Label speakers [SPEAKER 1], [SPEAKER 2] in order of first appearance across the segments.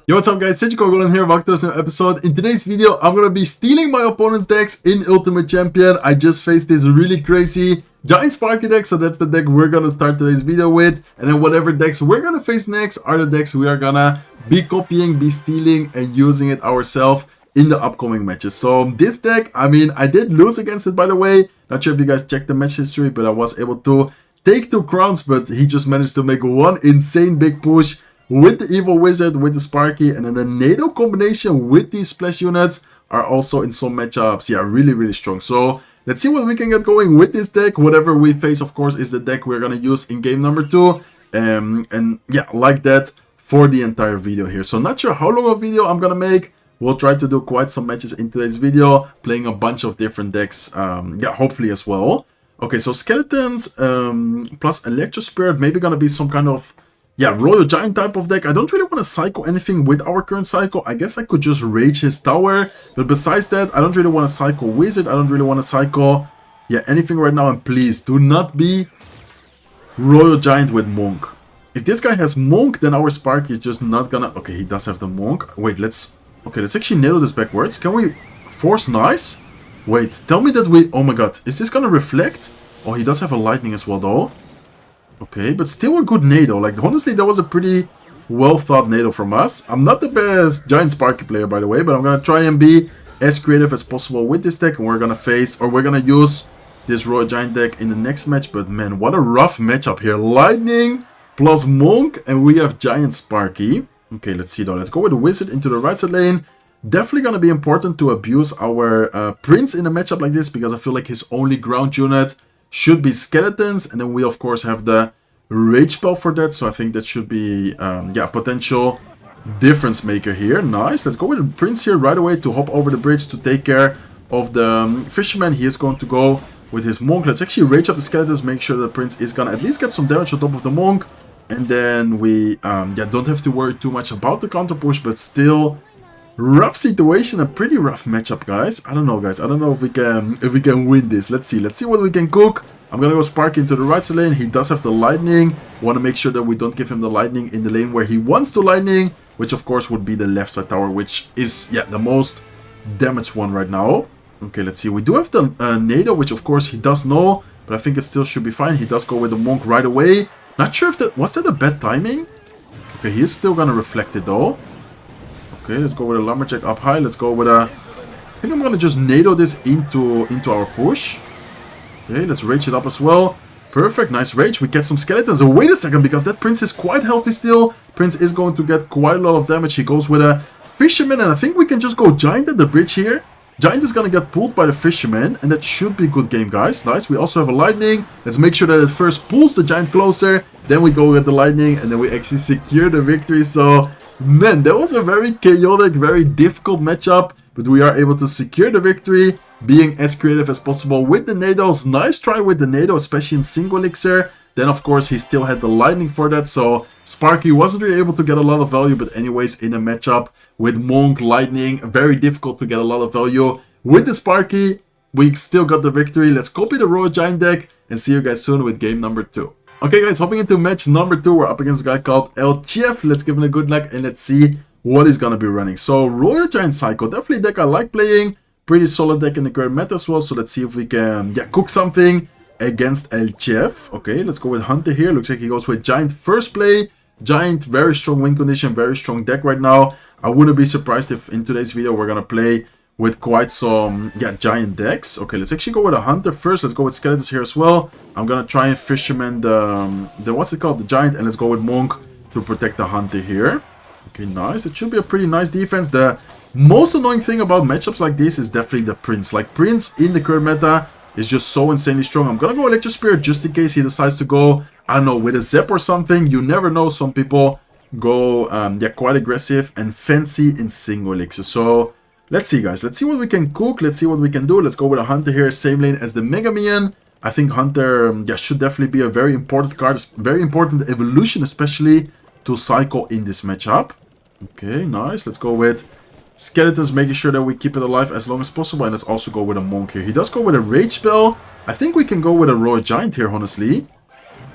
[SPEAKER 1] Yo, what's up guys, Goblin here, welcome to this new episode. In today's video, I'm gonna be stealing my opponent's decks in Ultimate Champion. I just faced this really crazy Giant Sparky deck, so that's the deck we're gonna start today's video with. And then whatever decks we're gonna face next are the decks we are gonna be copying, be stealing, and using it ourselves in the upcoming matches. So this deck, I mean, I did lose against it, by the way. Not sure if you guys checked the match history, but I was able to take 2 crowns, but he just managed to make one insane big push with the Evil Wizard, with the Sparky, and then the NATO combination with these splash units are also in some matchups, yeah, really strong. So let's see what we can get going with this deck. Whatever we face, of course, is the deck we're gonna use in game number 2. And yeah, like that for the entire video here. So not sure how long a video I'm gonna make. We'll try to do quite some matches in today's video, playing a bunch of different decks, yeah, hopefully as well. Okay, so Skeletons plus Electro Spirit, maybe gonna be some kind of, yeah, Royal Giant type of deck. I don't really want to cycle anything with our current cycle. I guess I could just rage his tower. But besides that, I don't really want to cycle Wizard. I don't really want to cycle, yeah, anything right now. And please, do not be Royal Giant with Monk. If this guy has Monk, then our Sparky is just not gonna... Okay, he does have the Monk. Wait, let's... Okay, let's actually nail this backwards. Can we force nice? Wait, tell me that we... Oh my god, is this gonna reflect? Oh, he does have a lightning as well, though. Okay, but still a good NATO. Like, honestly, that was a pretty well-thought NATO from us. I'm not the best Giant Sparky player, by the way, but I'm gonna try and be as creative as possible with this deck. And we're gonna face, or we're gonna use this Royal Giant deck in the next match. But man, what a rough matchup here. Lightning plus Monk, and we have Giant Sparky. Okay, let's see though. Let's go with the Wizard into the right side lane. Definitely gonna be important to abuse our Prince in a matchup like this, because I feel like his only ground unit should be Skeletons, and then we of course have the Rage spell for that, so I think that should be yeah, potential difference maker here. Nice, let's go with the Prince here right away to hop over the bridge to take care of the Fisherman. He is going to go with his Monk. Let's actually rage up the Skeletons, make sure the Prince is gonna at least get some damage on top of the Monk, and then we yeah, don't have to worry too much about the counter push, but still rough situation, a pretty rough matchup, guys. I don't know, guys. I don't know if we can win this. Let's see what we can cook. I'm gonna go Sparky into the right side lane. He does have the lightning. Want to make sure that we don't give him the lightning in the lane where he wants to lightning, which of course would be the left side tower, which is, yeah, the most damaged one right now. Okay, let's see. We do have the NATO, which of course he does know, but I think it still should be fine. He does go with the Monk right away. Not sure if that was a bad timing. Okay, he is still gonna reflect it though. Okay, let's go with a Lumberjack up high. Let's go with a... I think I'm gonna just NATO this into our push. Okay, let's rage it up as well. Perfect, nice rage. We get some Skeletons. Oh, wait a second, because that Prince is quite healthy still. Prince is going to get quite a lot of damage. He goes with a Fisherman, and I think we can just go Giant at the bridge here. Giant is gonna get pulled by the Fisherman, and that should be a good game, guys. Nice. We also have a Lightning. Let's make sure that it first pulls the Giant closer. Then we go with the Lightning, and then we actually secure the victory. So, man, that was a very chaotic, very difficult matchup, but we are able to secure the victory, being as creative as possible with the NATOs. Nice try with the NATO, especially in single elixir. Then, of course, he still had the lightning for that, so Sparky wasn't really able to get a lot of value, but anyways, in a matchup with Monk, lightning, very difficult to get a lot of value. With the Sparky, we still got the victory. Let's copy the Royal Giant deck and see you guys soon with game number 2. Okay, guys, hopping into match number 2, we're up against a guy called El Chef. Let's give him a good luck and let's see what he's gonna be running. So, Royal Giant Cycle, definitely a deck I like playing. Pretty solid deck in the current meta as well, so let's see if we can, yeah, cook something against El Chef. Okay, let's go with Hunter here. Looks like he goes with Giant first play. Giant, very strong win condition, very strong deck right now. I wouldn't be surprised if in today's video we're gonna play with quite some, yeah, Giant decks. Okay, let's actually go with a Hunter first. Let's go with Skeletons here as well. I'm gonna try and Fisherman the what's it called, the Giant, and let's go with Monk to protect the Hunter here. Okay, nice. It should be a pretty nice defense. The most annoying thing about matchups like this is definitely the Prince. Like, Prince in the current meta is just so insanely strong. I'm gonna go Electro Spirit just in case he decides to go, I don't know, with a Zap or something. You never know. Some people go, yeah, quite aggressive and fancy in single elixir. So, let's see, guys. Let's see what we can cook. Let's see what we can do. Let's go with a Hunter here. Same lane as the Mega Minion. I think Hunter, yeah, should definitely be a very important card. Very important evolution, especially to cycle in this matchup. Okay, nice. Let's go with Skeletons, making sure that we keep it alive as long as possible. And let's also go with a Monk here. He does go with a Rage spell. I think we can go with a Royal Giant here, honestly.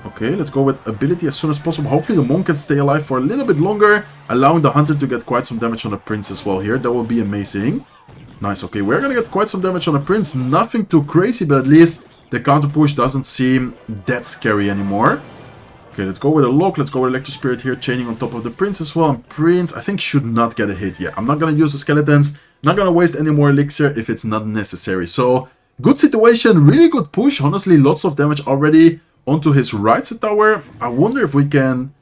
[SPEAKER 1] Okay, let's go with ability as soon as possible. Hopefully the monk can stay alive for a little bit longer, allowing the hunter to get quite some damage on the prince as well here. That will be amazing. Nice, okay, we're gonna get quite some damage on the prince. Nothing too crazy, but at least the counter push doesn't seem that scary anymore. Okay, let's go with a lock. Let's go with Electro Spirit here, chaining on top of the prince as well. And prince, I think, should not get a hit yet. I'm not gonna use the skeletons. Not gonna waste any more elixir if it's not necessary. So, good situation, really good push. Honestly, lots of damage already onto his right side tower. I wonder if we can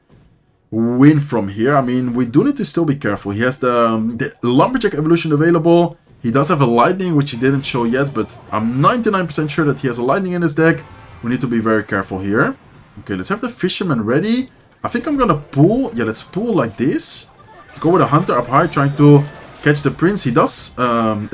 [SPEAKER 1] win from here. I mean, we do need to still be careful. He has the Lumberjack evolution available. He does have a lightning, which he didn't show yet, but I'm 99% sure that he has a lightning in his deck. We need to be very careful here. Okay, let's have the fisherman ready. I think I'm gonna pull. Yeah, let's pull like this. Let's go with a hunter up high, trying to catch the prince. He does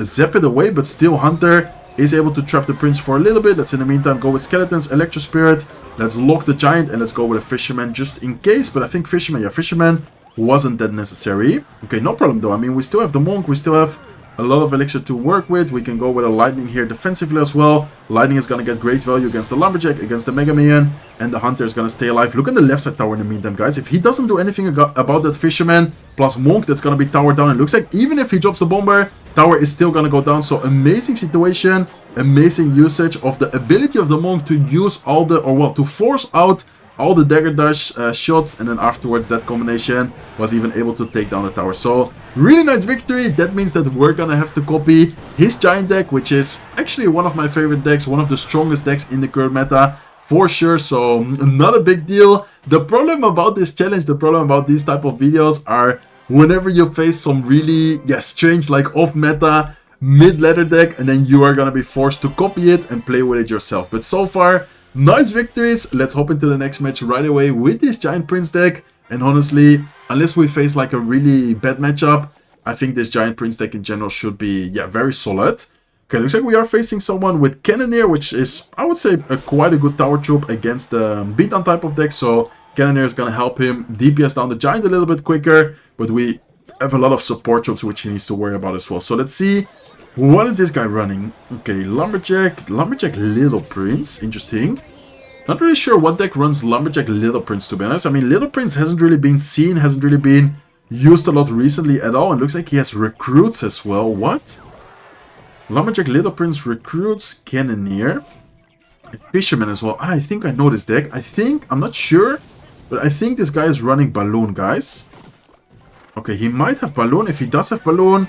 [SPEAKER 1] zap it away, but still hunter is able to trap the prince for a little bit. Let's in the meantime go with skeletons, Electro Spirit. Let's lock the giant and let's go with a fisherman just in case. But I think fisherman wasn't that necessary. Okay, no problem though. I mean, we still have the monk. We still have a lot of elixir to work with. We can go with a lightning here defensively as well. Lightning is going to get great value against the lumberjack, against the Mega Man, and the hunter is going to stay alive. Look at the left side tower in the meantime, guys. If he doesn't do anything about that fisherman plus monk, that's going to be tower down. It looks like even if he drops the bomber, tower is still going to go down. So amazing situation, amazing usage of the ability of the monk to use all the, or well, to force out all the dagger dash shots, and then afterwards that combination was even able to take down the tower. So really nice victory. That means that we're gonna have to copy his giant deck, which is actually one of my favorite decks, one of the strongest decks in the current meta for sure. So not a big deal. The problem about this challenge, the problem about these type of videos are whenever you face some really strange, like off meta mid-ladder deck, and then you are gonna be forced to copy it and play with it yourself. But so far, nice victories. Let's hop into the next match right away with this Giant Prince deck. And honestly, unless we face like a really bad matchup, I think this Giant Prince deck in general should be, very solid. Okay, looks like we are facing someone with Cannoneer, which is, I would say, quite a good tower troop against the beatdown type of deck. So Cannoneer is going to help him DPS down the Giant a little bit quicker. But we have a lot of support troops which he needs to worry about as well. So let's see. What is this guy running? Okay, Lumberjack Little Prince. Interesting. Not really sure what deck runs Lumberjack Little Prince, to be honest. I mean, Little Prince hasn't really been seen, hasn't really been used a lot recently at all. And looks like he has recruits as well. What? Lumberjack Little Prince recruits Cannoneer. Fisherman as well. I think I know this deck. I'm not sure, but I think this guy is running Balloon, guys. Okay, he might have Balloon. If he does have Balloon,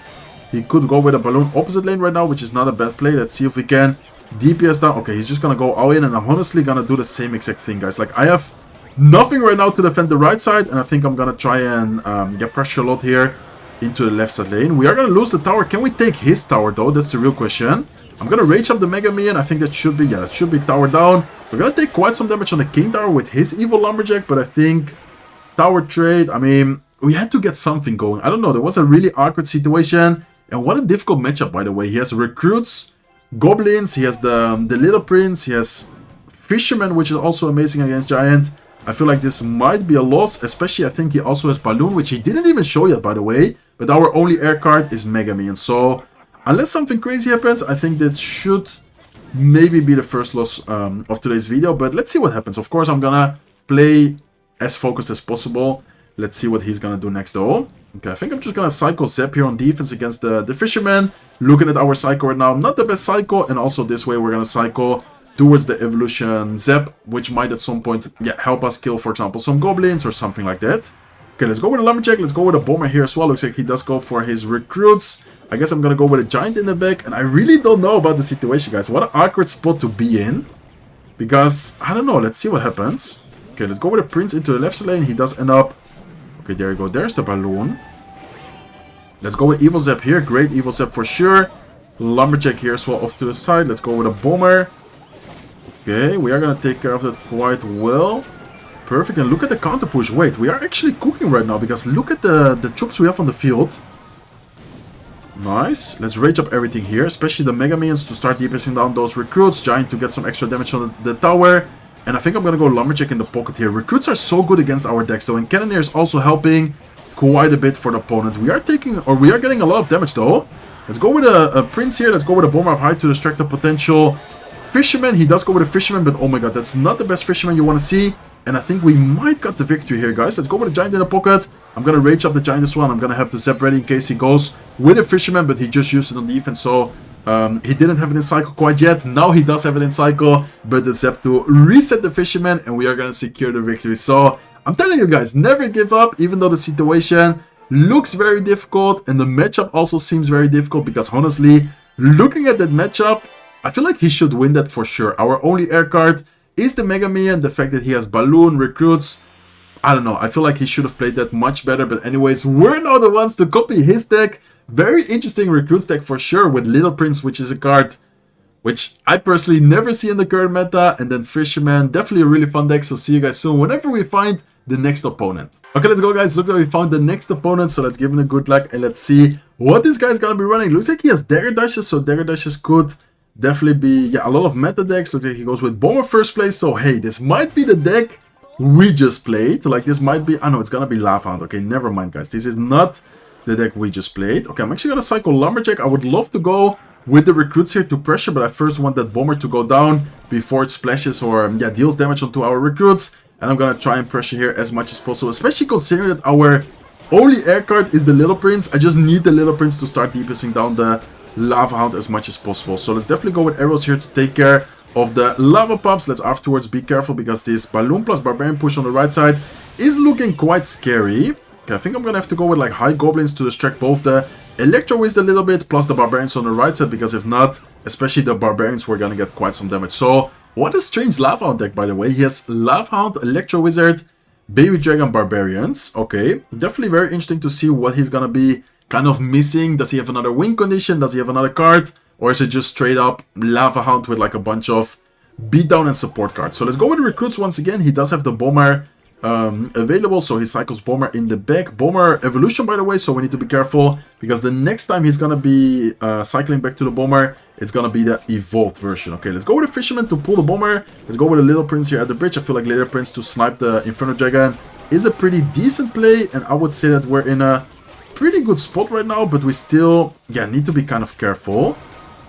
[SPEAKER 1] he could go with a Balloon opposite lane right now, which is not a bad play. Let's see if we can DPS down. Okay, he's just gonna go all in, and I'm honestly gonna do the same exact thing, guys. Like, I have nothing right now to defend the right side, and I think I'm gonna try and get pressure a lot here into the left side lane. We are gonna lose the tower. Can we take his tower, though? That's the real question. I'm gonna rage up the Mega Man. I think that should be, that should be tower down. We're gonna take quite some damage on the King Tower with his evil Lumberjack, but I think tower trade, I mean, we had to get something going. I don't know, there was a really awkward situation. And what a difficult matchup, by the way. He has recruits, goblins, he has the Little Prince, he has Fisherman, which is also amazing against Giant. I feel like this might be a loss, especially I think he also has Balloon, which he didn't even show yet, by the way. But our only air card is Mega Man. So, unless something crazy happens, I think this should maybe be the first loss of today's video. But let's see what happens. Of course, I'm gonna play as focused as possible. Let's see what he's gonna do next, though. Okay, I think I'm just gonna Psycho Zap here on defense against the Fisherman. Looking at our Psycho right now, not the best Psycho. And also this way we're gonna Psycho towards the Evolution Zap, which might at some point help us kill, for example, some Goblins or something like that. Okay, let's go with a Lumberjack. Let's go with a Bomber here as well. Looks like he does go for his recruits. I guess I'm gonna go with a Giant in the back. And I really don't know about the situation, guys. What an awkward spot to be in. Because, I don't know, let's see what happens. Okay, let's go with a Prince into the left side lane. He does end up... Okay, there you go. There's the Balloon. Let's go with Evil Zap here. Great Evil Zap for sure. Lumberjack here as well off to the side. Let's go with a Bomber. Okay, we are going to take care of that quite well. Perfect. And look at the counter push. Wait, we are actually cooking right now because look at the troops we have on the field. Nice. Let's rage up everything here, especially the Mega Minions to start DPSing down those recruits. Giant to get some extra damage on the tower. And I think I'm going to go Lumberjack in the pocket here. Recruits are so good against our decks, though. And Cannoneer is also helping quite a bit for the opponent. We are getting a lot of damage, though. Let's go with a Prince here. Let's go with a Bomber up high to distract the potential Fisherman. He does go with a Fisherman, but oh my god, that's not the best Fisherman you want to see. And I think we might got the victory here, guys. Let's go with a Giant in the pocket. I'm going to rage up the Giant as well. I'm going to have the Zap ready in case he goes with a Fisherman, but he just used it on defense, so he didn't have it in cycle quite yet. Now he does have it in cycle, but it's up to reset the Fisherman, and we are going to secure the victory. So I'm telling you guys, never give up, even though the situation looks very difficult, and the matchup also seems very difficult, because honestly, looking at that matchup, I feel like he should win that for sure. Our only air card is the Mega Minion. The fact that he has Balloon, Recruits, I don't know. I feel like he should have played that much better. But anyways, we're now the ones to copy his deck. Very interesting Recruits deck for sure, with Little Prince, which is a card which I personally never see in the current meta. And then Fisherman, definitely a really fun deck. So see you guys soon whenever we find the next opponent. Okay, let's go, guys. Look like we found the next opponent. So let's give him a good luck and let's see what this guy's gonna be running. Looks like he has Dagger Dashes, so Dagger Dashes could definitely be, a lot of meta decks. Looks like he goes with Bomber first place. So hey, this might be the deck we just played. Like this might be, I know it's gonna be Lavaloon. Okay, never mind, guys. This is not the deck we just played. Okay, I'm actually gonna cycle Lumberjack. I would love to go with the Recruits here to pressure, but I first want that Bomber to go down before it splashes or deals damage onto our Recruits. And I'm gonna try and pressure here as much as possible, especially considering that our only air card is the Little Prince. I just need the Little Prince to start DPSing down the Lava Hound as much as possible. So let's definitely go with arrows here to take care of the Lava Pups. Let's afterwards be careful, because this Balloon plus Barbarian push on the right side is looking quite scary. Okay, I think I'm gonna have to go with like high Goblins to distract both the Electro Wizard a little bit, plus the Barbarians on the right side, because if not, especially the Barbarians, we're gonna get quite some damage. So what a strange Lava Hound deck, by the way. He has Lava Hound, Electro Wizard, Baby Dragon, Barbarians. Okay, definitely very interesting to see what he's gonna be kind of missing. Does he have another win condition? Does he have another card? Or is it just straight up Lava Hound with like a bunch of beatdown and support cards? So let's go with the Recruits once again. He does have the Bomber available, so he cycles Bomber in the back. Bomber evolution, by the way, so we need to be careful, because the next time he's gonna be cycling back to the Bomber, it's gonna be the evolved version. Okay, let's go with the Fisherman to pull the Bomber. Let's go with a Little Prince here at the bridge. I feel like Little Prince to snipe the Inferno Dragon is a pretty decent play, and I would say that we're in a pretty good spot right now, but we still need to be kind of careful.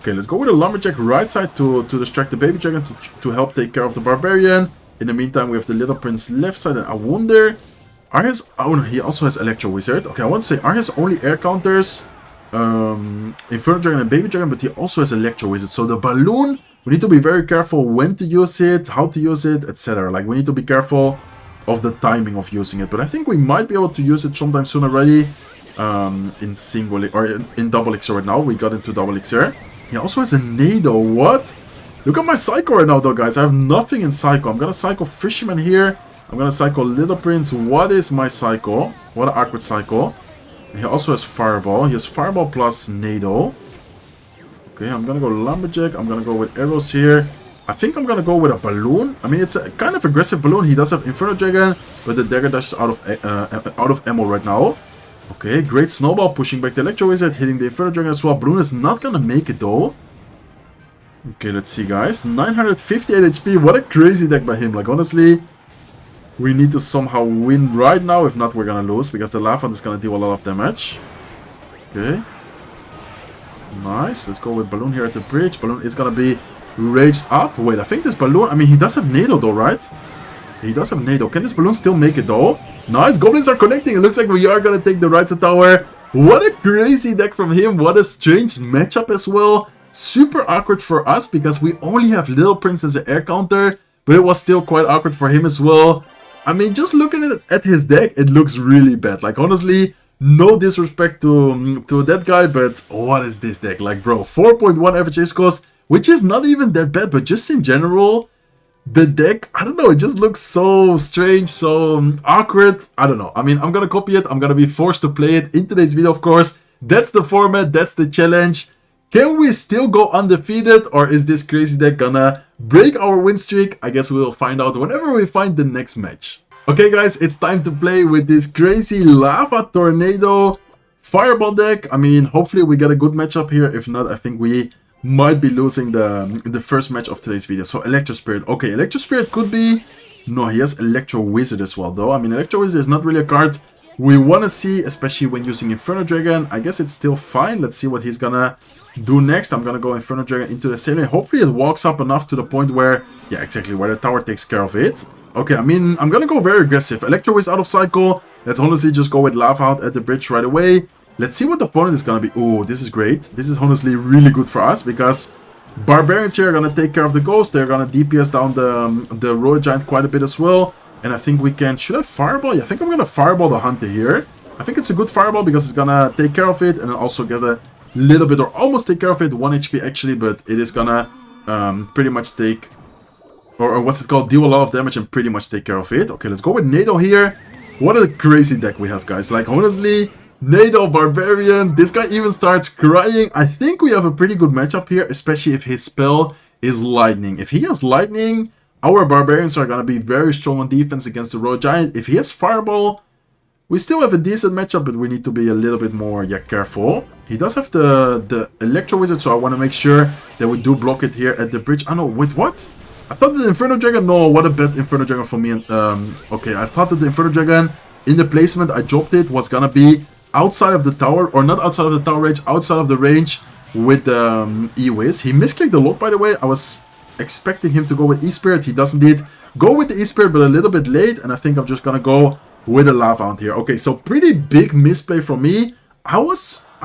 [SPEAKER 1] Okay, let's go with a Lumberjack right side to distract the Baby Dragon to help take care of the Barbarian. In the meantime, we have the Little Prince left side, and I wonder, are his, oh no, he also has Electro Wizard. Okay, I want to say, are his only air counters Inferno Dragon and Baby Dragon, but he also has Electro Wizard. So the Balloon, we need to be very careful when to use it, how to use it, etc. Like, we need to be careful of the timing of using it. But I think we might be able to use it sometime soon already in single, or in double Elixir right now. We got into double Elixir. He also has a Nado. What? Look at my Psycho right now, though, guys. I have nothing in Psycho. I'm gonna Psycho Fisherman here. I'm gonna Psycho Little Prince. What is my Psycho? What an awkward Psycho. He also has Fireball. He has Fireball plus Nado. Okay, I'm gonna go Lumberjack. I'm gonna go with arrows here. I think I'm gonna go with a Balloon. I mean, it's a kind of aggressive Balloon. He does have Inferno Dragon, but the Dagger Dash is out of ammo right now. Okay, great Snowball, pushing back the Electro Wizard, hitting the Inferno Dragon as well. Balloon is not gonna make it, though. Okay, let's see, guys. 958 HP. What a crazy deck by him. Like, honestly, we need to somehow win right now. If not, we're gonna lose, because the Lava is gonna deal a lot of damage. Okay. Nice. Let's go with Balloon here at the bridge. Balloon is gonna be raged up. Wait, I think this Balloon, I mean, he does have Nado, though, right? He does have Nado. Can this Balloon still make it, though? Nice. Goblins are connecting. It looks like we are gonna take the right side tower. What a crazy deck from him. What a strange matchup as well. Super awkward for us, because we only have Little Prince as an air counter, but it was still quite awkward for him as well. I mean, just looking at his deck, it looks really bad. Like, honestly, no disrespect to that guy, but what is this deck? Like, bro, 4.1 average ace cost, which is not even that bad, but just in general, the deck, I don't know, it just looks so strange, so awkward. I don't know. I mean, I'm gonna copy it. I'm gonna be forced to play it in today's video, of course. That's the format. That's the challenge. Can we still go undefeated, or is this crazy deck gonna break our win streak? I guess we will find out whenever we find the next match. Okay, guys, it's time to play with this crazy Lava Tornado Fireball deck. I mean, hopefully we get a good matchup here. If not, I think we might be losing the first match of today's video. So Electro Spirit. Okay, Electro Spirit could be... No, he has Electro Wizard as well, though. I mean, Electro Wizard is not really a card we want to see, especially when using Inferno Dragon. I guess it's still fine. Let's see what he's gonna do next. I'm gonna go Inferno Dragon into the ceiling. Hopefully it walks up enough to the point where, yeah, exactly, where the tower takes care of it. Okay, I mean, I'm gonna go very aggressive. Electro is out of cycle. Let's honestly just go with Lavaloon at the bridge right away. Let's see what the opponent is gonna be. Oh, this is great. This is honestly really good for us because Barbarians here are gonna take care of the Ghost. They're gonna DPS down the Royal Giant quite a bit as well. And I think we can... Should I Fireball? Yeah, I think I'm gonna Fireball the Hunter here. I think it's a good Fireball because it's gonna take care of it and then also get a little bit, or almost take care of it, 1 HP actually, but it is gonna pretty much take... Or what's it called? Deal a lot of damage and pretty much take care of it. Okay, let's go with NATO here. What a crazy deck we have, guys. Like, honestly, NATO, Barbarians. This guy even starts crying. I think we have a pretty good matchup here, especially if his spell is Lightning. If he has Lightning, our Barbarians are going to be very strong on defense against the Royal Giant. If he has Fireball, we still have a decent matchup, but we need to be a little bit more careful. He does have the Electro Wizard, so I want to make sure that we do block it here at the bridge. Oh no, wait, what? I thought the Inferno Dragon... No, what a bad Inferno Dragon for me. And okay, I thought that the Inferno Dragon, in the placement I dropped it, was gonna be outside of the tower, or not outside of the tower range, outside of the range with the E-Wiz. He misclicked the lock, by the way. I was expecting him to go with E-Spirit. He doesn't indeed go with the E-Spirit, but a little bit late, and I think I'm just gonna go with a Lavaloon here. Okay, so pretty big misplay from me. I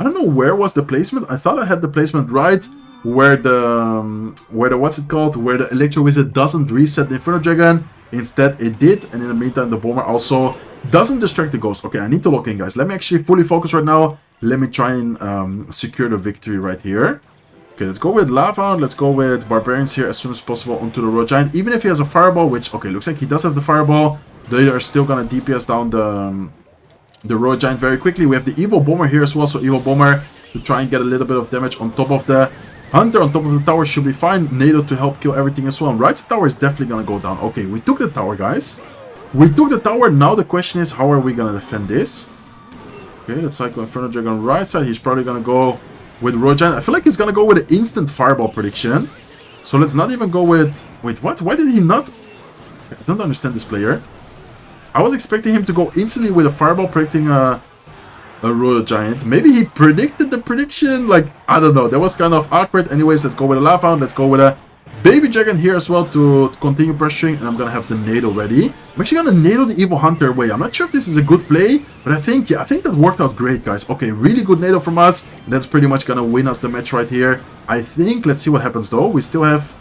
[SPEAKER 1] don't know where was the placement. I thought I had the placement right, where the what's it called, where the Electro Wizard doesn't reset the Inferno Dragon. Instead it did, and in the meantime the Bomber also doesn't distract the Ghost. Okay, I need to lock in, guys. Let me actually fully focus right now. Let me try and secure the victory right here. Okay, let's go with Lavaloon. Let's go with Barbarians here as soon as possible onto the Royal Giant. Even if he has a Fireball, which, okay, looks like he does have the Fireball, they are still gonna DPS down the Royal Giant very quickly. We have the Evil Bomber here as well, so Evil Bomber to try and get a little bit of damage on top of the Hunter. On top of the tower should be fine. NATO to help kill everything as well. And right side tower is definitely gonna go down. Okay, we took the tower, guys. We took the tower. Now the question is, how are we gonna defend this? Okay, let's cycle Inferno Dragon right side. He's probably gonna go with Royal Giant. I feel like he's gonna go with an instant Fireball prediction. So let's not even go with... Wait, what? Why did he not... I don't understand this player. I was expecting him to go instantly with a Fireball predicting a Royal Giant. Maybe he predicted the prediction. Like, I don't know. That was kind of awkward. Anyways, let's go with a Lavaloon. Let's go with a Baby Dragon here as well to continue pressuring. And I'm going to have the NATO ready. I'm actually going to NATO the Evil Hunter away. I'm not sure if this is a good play, but I think, yeah, I think that worked out great, guys. Okay, really good NATO from us. And that's pretty much going to win us the match right here. I think, let's see what happens though. We still have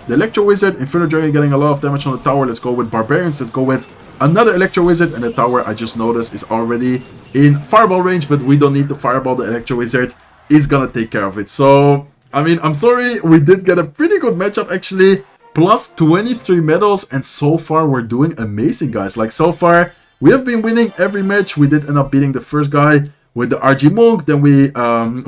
[SPEAKER 1] the Electro Wizard, Inferno Dragon getting a lot of damage on the tower. Let's go with Barbarians. Let's go with another Electro Wizard, and the tower, I just noticed, is already in Fireball range, but we don't need to Fireball. The Electro Wizard is gonna take care of it. So, I mean, I'm sorry, we did get a pretty good matchup actually. Plus 23 medals, and so far we're doing amazing, guys. Like, so far, we have been winning every match. We did end up beating the first guy with the RG Monk, then we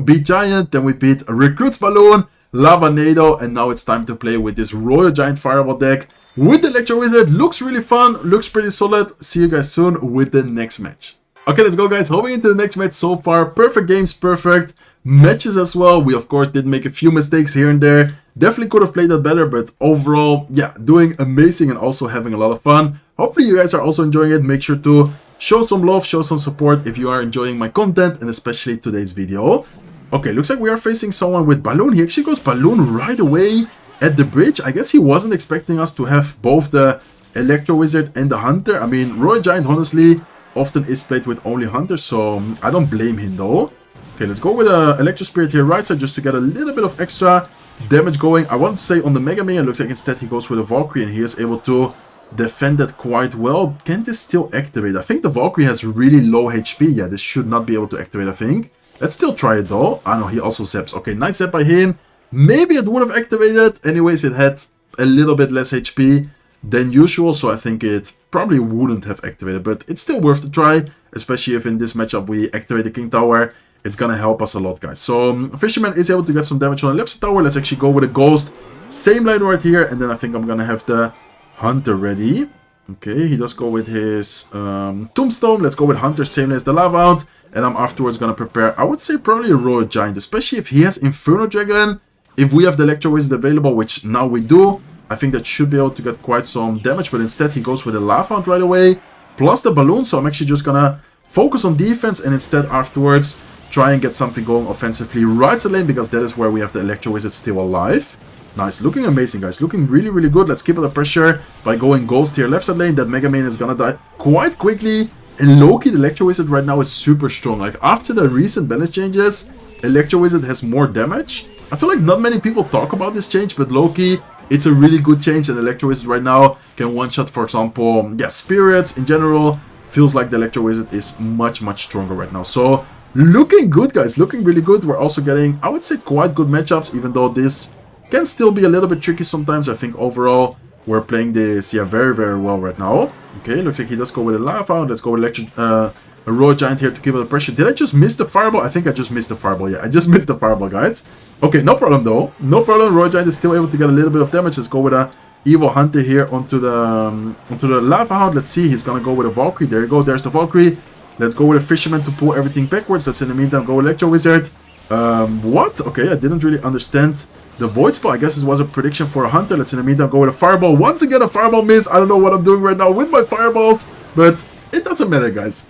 [SPEAKER 1] beat Giant, then we beat Recruits Balloon, Lava NATO, and now it's time to play with this Royal Giant Fireball deck with the Electro Wizard. Looks really fun, looks pretty solid. See you guys soon with the next match. Okay, let's go, guys. Hopping into the next match so far. Perfect games, perfect matches as well. We, of course, did make a few mistakes here and there. Definitely could have played that better, but overall, yeah, doing amazing and also having a lot of fun. Hopefully you guys are also enjoying it. Make sure to show some love, show some support if you are enjoying my content, and especially today's video. Okay, looks like we are facing someone with Balloon. He actually goes Balloon right away at the bridge. I guess he wasn't expecting us to have both the Electro Wizard and the Hunter. I mean, Royal Giant, honestly, often is played with only Hunter, so I don't blame him though. Okay, let's go with a Electro Spirit here right side just to get a little bit of extra damage going. I wanted to say on the Mega Man, it looks like instead he goes with a Valkyrie and he is able to defend that quite well. Can this still activate? I think the Valkyrie has really low HP. Yeah, this should not be able to activate, I think. Let's still try it though. I know he also zaps. Okay, nice zap by him. Maybe it would have activated. Anyways, it had a little bit less HP than usual, so I think it probably wouldn't have activated, but it's still worth the try, especially if in this matchup we activate the King Tower. It's gonna help us a lot, guys. So Fisherman is able to get some damage on the left side tower. Let's actually go with a Ghost. Same line right here, and then I think I'm gonna have the Hunter ready. Okay, he does go with his Tombstone. Let's go with Hunter, same as the Lavaloon. And I'm afterwards gonna prepare, I would say probably a Royal Giant, especially if he has Inferno Dragon. If we have the Electro Wizard available, which now we do, I think that should be able to get quite some damage. But instead he goes with a Lavaloon right away, plus the Balloon. So I'm actually just gonna focus on defense and instead afterwards try and get something going offensively right side lane, because that is where we have the Electro Wizard still alive. Nice, looking amazing, guys. Looking really, really good. Let's keep up the pressure by going Ghost here. Left side lane, that Mega Man is gonna die quite quickly. And Loki, the Electro Wizard right now is super strong. Like, after the recent balance changes, Electro Wizard has more damage. I feel like not many people talk about this change, but Loki, it's a really good change. And Electro Wizard right now can one-shot, for example, yeah, spirits in general. Feels like the Electro Wizard is much, much stronger right now. So, looking good, guys. Looking really good. We're also getting, I would say, quite good matchups, even though this can still be a little bit tricky sometimes. I think overall we're playing this, yeah, very, very well right now. Okay, looks like he does go with a Lavaloon. Let's go with a Royal Giant here to keep up the pressure. Did I just miss the Fireball? I think I just missed the Fireball. Yeah, I just missed the Fireball, guys. Okay, no problem though. No problem. Royal Giant is still able to get a little bit of damage. Let's go with a Evil Hunter here onto the Lavaloon. Let's see. He's gonna go with a Valkyrie. There you go. There's the Valkyrie. Let's go with a Fisherman to pull everything backwards. Let's in the meantime go Electro Wizard. What? Okay, I didn't really understand the Void Spell. I guess this was a prediction for a Hunter. Let's in the meantime go with a Fireball. Once again, a Fireball miss. I don't know what I'm doing right now with my Fireballs, but it doesn't matter, guys.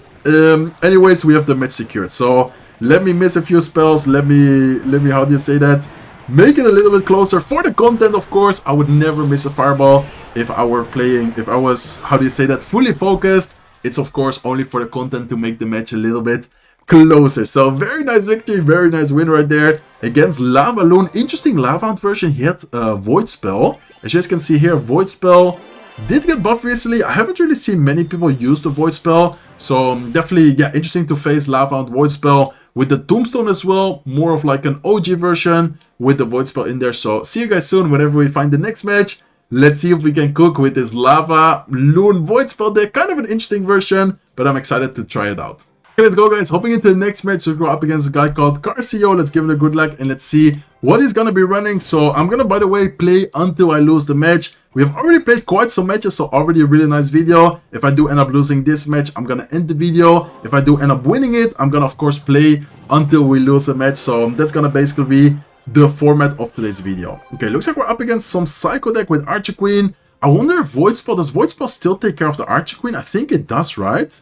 [SPEAKER 1] Anyways, we have the match secured. So let me miss a few spells. Let me, how do you say that? Make it a little bit closer for the content, of course. I would never miss a Fireball if I were playing, if I was, how do you say that, fully focused. It's of course only for the content to make the match a little bit closer. So very nice victory, very nice win right there against Lavaloon. Interesting Lavaloon version. He had Void Spell. As you guys can see here, Void Spell did get buffed recently. I haven't really seen many people use the Void Spell. So definitely, yeah, interesting to face Lavaloon Void Spell with the Tombstone as well. More of like an OG version with the Void Spell in there. So see you guys soon whenever we find the next match. Let's see if we can cook with this Lavaloon Void Spell deck. Kind of an interesting version, but I'm excited to try it out. Okay, let's go, guys. Hopping into the next match, we'll go up against a guy called Carcio. Let's give it a good luck and let's see what he's gonna be running. So I'm gonna, by the way, play until I lose the match. We have already played quite some matches, so already a really nice video. If I do end up losing this match, I'm gonna end the video. If I do end up winning it, I'm gonna of course play until we lose a match. So that's gonna basically be the format of today's video. Okay, looks like we're up against some Psycho deck with Archer Queen. I wonder if Void Spell, does Void Spell still take care of the Archer Queen? I think it does, right?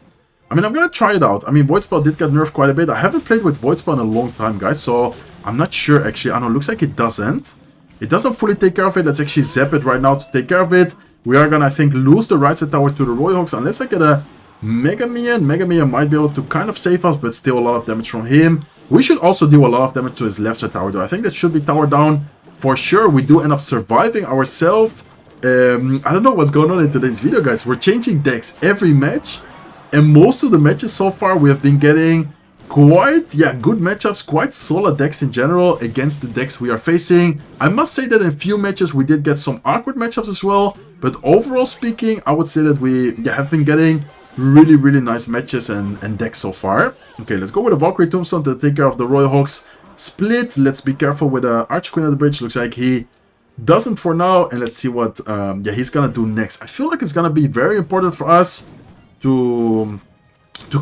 [SPEAKER 1] I mean, I'm gonna try it out. I mean, Void Spell did get nerfed quite a bit. I haven't played with Void Spell in a long time, guys, so I'm not sure actually. I don't know, looks like it doesn't. It doesn't fully take care of it. Let's actually zap it right now to take care of it. We are gonna, I think, lose the right side tower to the Royal Hawks unless I get a Mega Minion. Mega Minion might be able to kind of save us, but still a lot of damage from him. We should also do a lot of damage to his left side tower, though. I think that should be tower down for sure. We do end up surviving ourselves. I don't know what's going on in today's video, guys. We're changing decks every match. And most of the matches so far, we have been getting quite, yeah, good matchups, quite solid decks in general against the decks we are facing. I must say that in a few matches, we did get some awkward matchups as well. But overall speaking, I would say that we have been getting really, really nice matches and decks so far. Okay, let's go with a Valkyrie Tombstone to take care of the Royal Hawks split. Let's be careful with the Archer Queen at the bridge. Looks like he doesn't for now. And let's see what he's gonna do next. I feel like it's gonna be very important for us to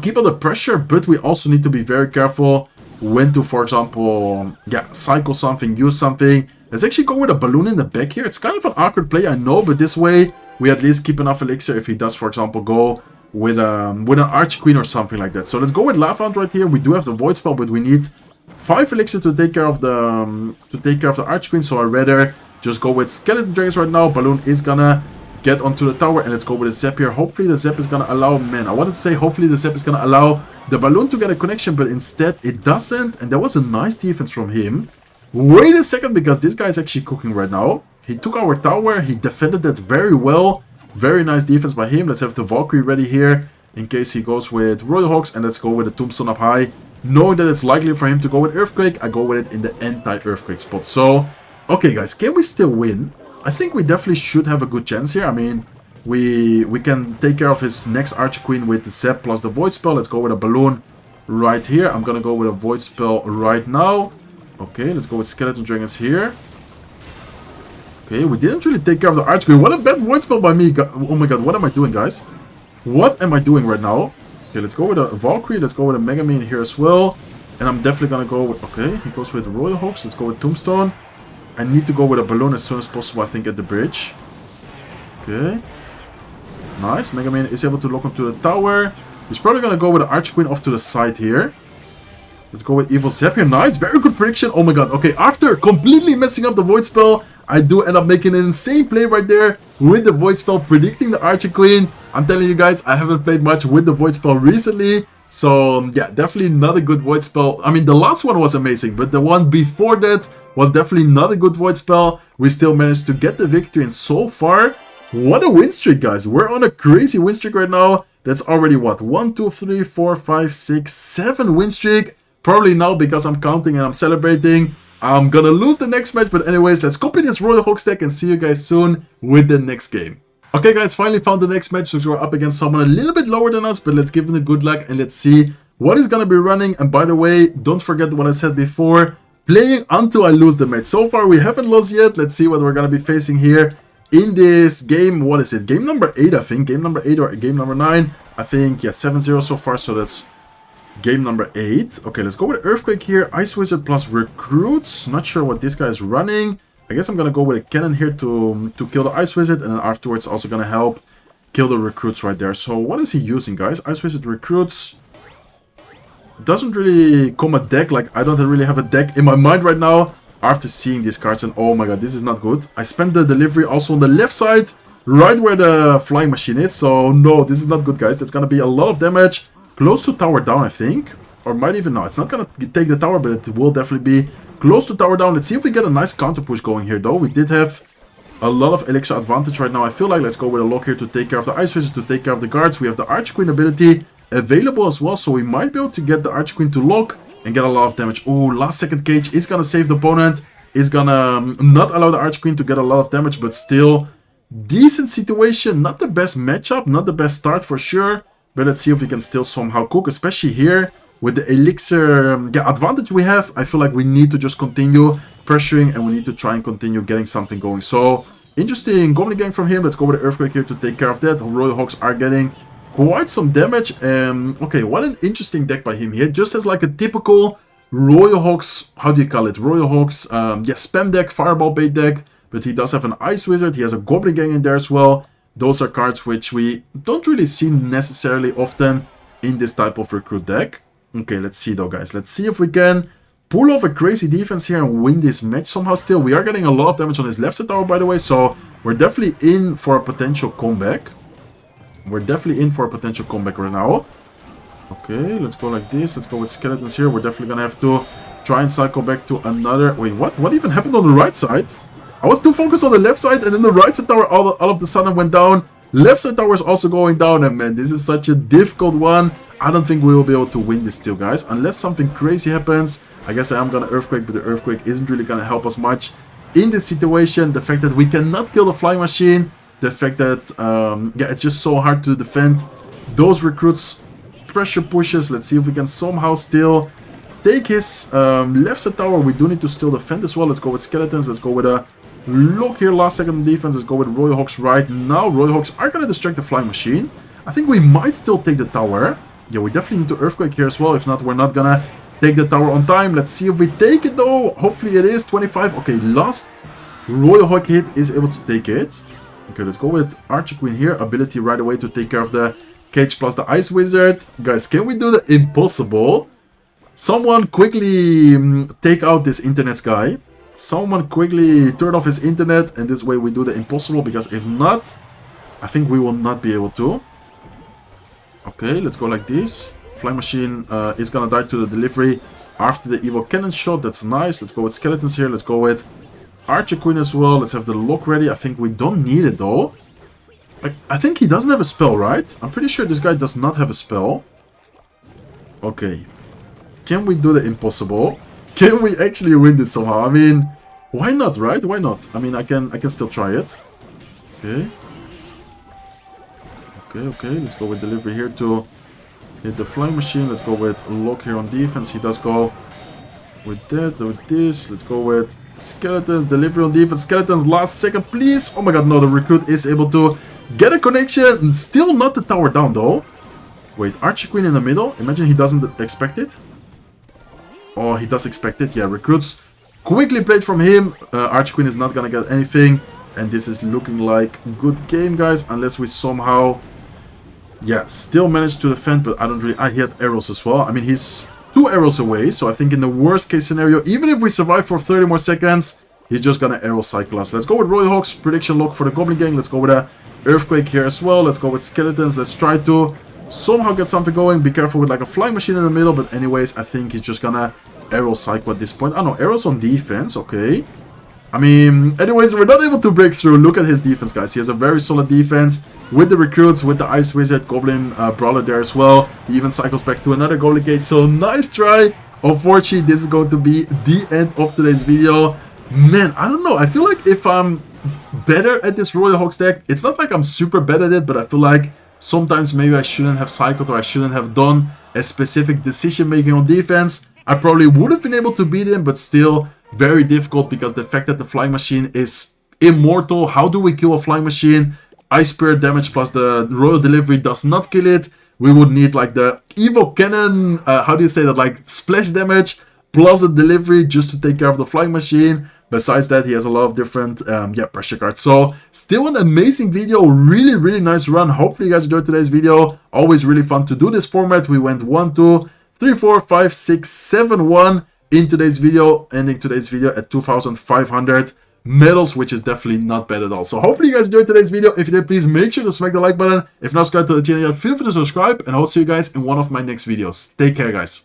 [SPEAKER 1] keep under pressure, but we also need to be very careful when to, for example, cycle something, use something. Let's actually go with a balloon in the back here. It's kind of an awkward play, I know, but this way we at least keep enough elixir if he does, for example, go with an Archer Queen or something like that. So let's go with Lavaloon right here. We do have the Void Spell, but we need 5 elixir to take care of the Archer Queen. So I'd rather just go with Skeleton Dragons right now. Balloon is gonna get onto the tower, and let's go with a Zap here. Hopefully the Zap is gonna allow, man, I wanted to say hopefully the Zap is gonna allow the Balloon to get a connection, but instead it doesn't, and that was a nice defense from him. Wait a second, because this guy is actually cooking right now. He took our tower, he defended that very well. Very nice defense by him. Let's have the Valkyrie ready here in case he goes with Royal Hawks, and let's go with the Tombstone up high. Knowing that it's likely for him to go with Earthquake, I go with it in the anti-Earthquake spot. So, okay guys, can we still win? I think we definitely should have a good chance here. I mean, we can take care of his next Archer Queen with the Zap plus the Void Spell. Let's go with a Balloon right here. I'm gonna go with a Void Spell right now. Okay, let's go with Skeleton Dragons here. Okay, we didn't really take care of the Archer Queen. What a bad Void Spell by me. Oh my god, what am I doing, guys? What am I doing right now? Okay, let's go with a Valkyrie. Let's go with a Mega Man here as well. And I'm definitely gonna go with... Okay, he goes with the Royal Hawks. Let's go with Tombstone. I need to go with a Balloon as soon as possible, I think, at the bridge. Okay. Nice. Mega Man is able to lock onto the tower. He's probably gonna go with the Archer Queen off to the side here. Let's go with Evil Zap here. Nice. Very good prediction. Oh my god. Okay, after completely messing up the Void Spell, I do end up making an insane play right there with the void spell, predicting the Archer Queen. I'm telling you guys, I haven't played much with the void spell recently. So yeah, definitely not a good void spell. I mean, the last one was amazing, but the one before that was definitely not a good void spell. We still managed to get the victory, and so far, what a win streak, guys. We're on a crazy win streak right now. That's already what, 1, 2, 3, 4, 5, 6, 7 win streak. Probably now, because I'm counting and I'm celebrating, I'm gonna lose the next match. But anyways, let's copy this Royal Hawks deck and see you guys soon with the next game. Okay guys, finally found the next match, so we're up against someone a little bit lower than us, but let's give him a good luck and let's see what he's gonna be running. And by the way, don't forget what I said before, playing until I lose the match. So far we haven't lost yet. Let's see what we're gonna be facing here in this game. What is it? Game number 8, I think. Game number 8 or game number 9. I think, yeah, 7-0 so far, so that's game number 8. Okay, let's go with Earthquake here. Ice Wizard plus Recruits. Not sure what this guy is running. I guess I'm gonna go with a cannon here to kill the Ice Wizard, and then afterwards also gonna help kill the Recruits right there. So what is he using, guys? Ice Wizard, Recruits. Doesn't really come a deck. Like, I don't really have a deck in my mind right now after seeing these cards, and oh my god, this is not good. I spent the delivery also on the left side, right where the flying machine is. So no, this is not good, guys. That's gonna be a lot of damage. Close to tower down, I think. Or might even, no, it's not gonna take the tower, but it will definitely be close to tower down. Let's see if we get a nice counter push going here, though. We did have a lot of elixir advantage right now. I feel like let's go with a lock here to take care of the Ice Wizard, to take care of the guards. We have the Archer Queen ability available as well, so we might be able to get the Archer Queen to lock and get a lot of damage. Oh, last second cage is gonna save the opponent. Is gonna not allow the Archer Queen to get a lot of damage, but still decent situation. Not the best matchup, not the best start for sure, but let's see if we can still somehow cook, especially here with the elixir advantage we have. I feel like we need to just continue pressuring, and we need to try and continue getting something going. So interesting Goblin gang from him. Let's go with the Earthquake here to take care of that. Royal Hawks are getting quite some damage. Okay, what an interesting deck by him here. Just as like a typical Royal Hawks, how do you call it? Royal Hawks, spam deck, fireball bait deck. But he does have an Ice Wizard. He has a Goblin gang in there as well. Those are cards which we don't really see necessarily often in this type of recruit deck. Okay, let's see though, guys. Let's see if we can pull off a crazy defense here and win this match somehow still. We are getting a lot of damage on his left side tower, by the way, so we're definitely in for a potential comeback. We're definitely in for a potential comeback right now. Okay, let's go like this. Let's go with skeletons here. We're definitely gonna have to try and cycle back to another... Wait, what? What even happened on the right side? I was too focused on the left side, and then the right side tower all of the sudden went down. Left side tower is also going down, and man, this is such a difficult one. I don't think we will be able to win this still, guys, unless something crazy happens. I guess I am gonna Earthquake, but the Earthquake isn't really gonna help us much in this situation. The fact that we cannot kill the flying machine, the fact that, it's just so hard to defend those recruits. Pressure pushes. Let's see if we can somehow still take his left side tower. We do need to still defend as well. Let's go with skeletons. Let's go with a look here, last second defense. Let's go with Royal Hawks right now. Royal Hawks are gonna distract the flying machine. I think we might still take the tower. Yeah, we definitely need to Earthquake here as well. If not, we're not gonna take the tower on time. Let's see if we take it though. Hopefully it is 25. Okay, last Royal Hawk hit is able to take it. Okay, let's go with Archer Queen here. Ability right away to take care of the cage plus the Ice Wizard. Guys, can we do the impossible? Someone quickly take out this internet guy. Someone quickly turn off his internet, and this way we do the impossible, because if not, I think we will not be able to. Okay, let's go like this. Flying machine is gonna die to the delivery after the evil cannon shot. That's nice. Let's go with skeletons here. Let's go with Archer Queen as well. Let's have the lock ready. I think we don't need it though. I think he doesn't have a spell, right? I'm pretty sure this guy does not have a spell. Okay. Can we do the impossible? Can we actually win this somehow? I mean, why not, right? Why not? I mean, I can still try it. Okay. Okay. Let's go with delivery here to hit the flying machine. Let's go with lock here on defense. He does go with that, with this. Let's go with skeletons, delivery on defense. Skeletons, last second, please. Oh my god, no, the recruit is able to get a connection. Still not the tower down though. Wait, Archer Queen in the middle. Imagine he doesn't expect it. Oh, he does expect it. Yeah, recruits quickly played from him. Archer Queen is not gonna get anything. And this is looking like a good game, guys. Unless we somehow... Yeah, still managed to defend, but I don't really... he had arrows as well. I mean, he's 2 arrows away. So I think in the worst case scenario, even if we survive for 30 more seconds, he's just gonna arrow cycle us. Let's go with Royal Hawk's prediction lock for the Goblin Gang. Let's go with a Earthquake here as well. Let's go with Skeletons. Let's try to somehow get something going. Be careful with like a flying machine in the middle. But anyways, I think he's just gonna arrow cycle at this point. Oh no, arrows on defense. Okay. I mean, anyways, we're not able to break through. Look at his defense, guys. He has a very solid defense with the recruits, with the Ice Wizard, Goblin, Brawler there as well. He even cycles back to another Goblin Gate. So nice try. Unfortunately, this is going to be the end of today's video. Man, I don't know. I feel like if I'm better at this Royal Hawks deck, it's not like I'm super bad at it, but I feel like sometimes maybe I shouldn't have cycled or I shouldn't have done a specific decision making on defense. I probably would have been able to beat him, but still very difficult because the fact that the flying machine is immortal. How do we kill a flying machine? Ice Spirit damage plus the Royal Delivery does not kill it. We would need like the Evo Cannon, how do you say that, like splash damage plus a delivery just to take care of the flying machine. Besides that, he has a lot of different pressure cards. So still an amazing video, really nice run. Hopefully you guys enjoyed today's video. Always really fun to do this format. We went 1, 2, 3, 4, 5, 6, 7, 1 in today's video, ending today's video at 2,500 medals, which is definitely not bad at all. So hopefully you guys enjoyed today's video. If you did, please make sure to smack the like button. If not subscribed to the channel yet, feel free to subscribe, and I'll see you guys in one of my next videos. Take care, guys.